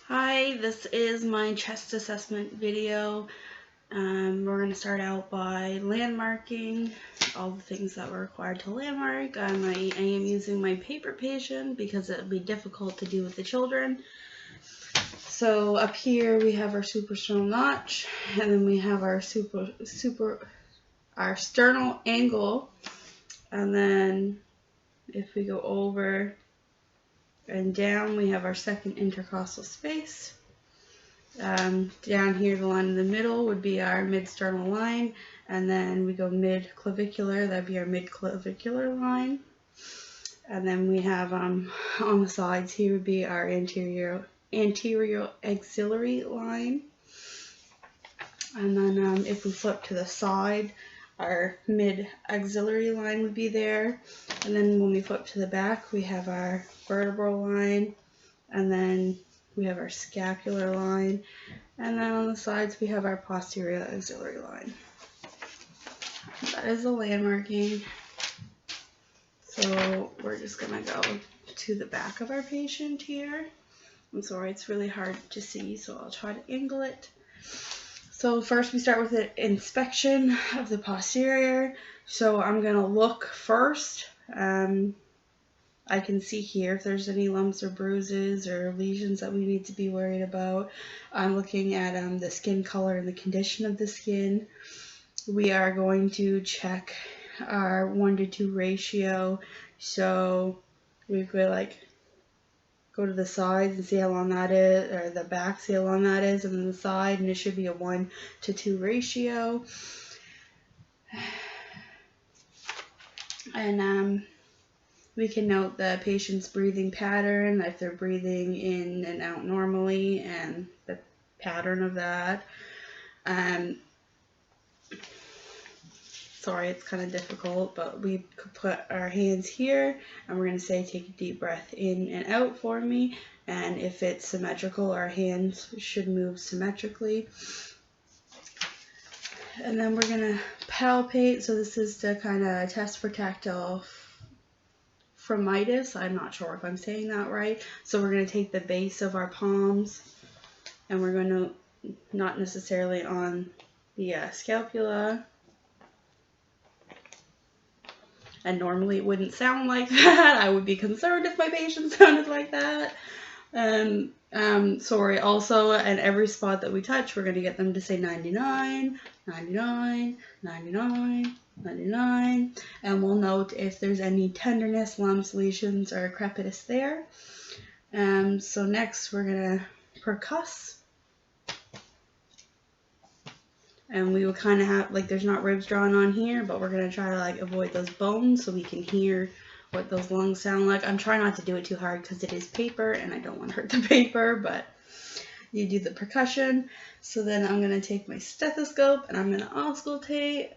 Hi, this is my chest assessment video. We're going to start out by landmarking all the things that were required to landmark. I am using my paper patient because it would be difficult to do with the children. So up here we have our suprasternal notch, and then we have our our sternal angle, and then if we go over and down, we have our second intercostal space. Down here, the line in the middle would be our mid-sternal line, and then we go mid-clavicular, that'd be our mid-clavicular line. And then we have on the sides here would be our anterior axillary line. And then if we flip to the side, our mid-axillary line would be there. And then when we flip to the back, we have our vertebral line, and then we have our scapular line, and then on the sides we have our posterior axillary line. That is the landmarking. So we're just gonna go to the back of our patient here. I'm sorry, it's really hard to see, so I'll try to angle it. So first we start with an inspection of the posterior. So I'm gonna look first. I can see here if there's any lumps or bruises or lesions that we need to be worried about. I'm looking at the skin color and the condition of the skin. We are going to check our 1:2 ratio. So we could go to the sides and see how long that is, or the back, see how long that is, and then the side, and it should be a 1:2 ratio. And we can note the patient's breathing pattern, if they're breathing in and out normally, and the pattern of that. Sorry, it's kind of difficult, but we could put our hands here, and we're going to say take a deep breath in and out for me. And if it's symmetrical, our hands should move symmetrically. And then we're going to palpate. So this is to kind of test for tactile phremitis. I'm not sure if I'm saying that right. So we're going to take the base of our palms, and we're going to, not necessarily on the scapula. And normally it wouldn't sound like that. I would be concerned if my patient sounded like that. Sorry, also at every spot that we touch, we're going to get them to say 99, 99, 99, 99. And we'll note if there's any tenderness, lumps, lesions, or crepitus there. So next we're going to percuss. And we will kind of have, there's not ribs drawn on here, but we're going to try to avoid those bones so we can hear what those lungs sound like. I'm trying not to do it too hard because it is paper and I don't want to hurt the paper, but you do the percussion. So then I'm going to take my stethoscope and I'm going to auscultate.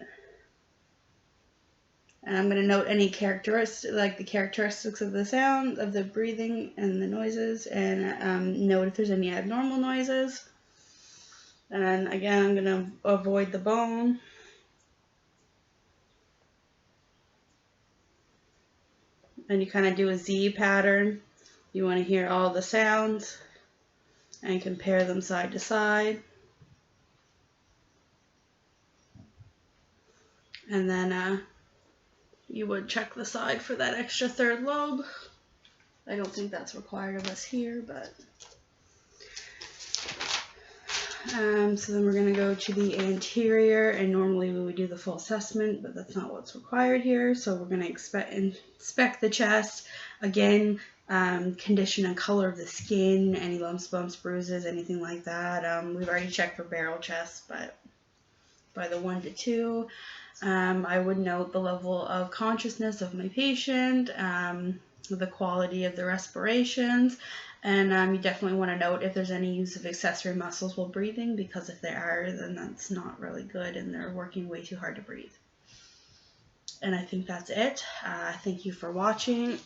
And I'm going to note any characteristics, the characteristics of the sound, of the breathing and the noises, and note if there's any abnormal noises. And again, I'm going to avoid the bone. And you kind of do a Z pattern. You want to hear all the sounds and compare them side to side. And then you would check the side for that extra third lobe. I don't think that's required of us here, but... so then we're going to go to the anterior, and normally we would do the full assessment, but that's not what's required here. So we're going to inspect the chest. Again, condition and color of the skin, any lumps, bumps, bruises, anything like that. We've already checked for barrel chest, but by the 1:2, I would note the level of consciousness of my patient, the quality of the respirations, and you definitely want to note if there's any use of accessory muscles while breathing, because if there are, then that's not really good and they're working way too hard to breathe. And I think that's it. Thank you for watching.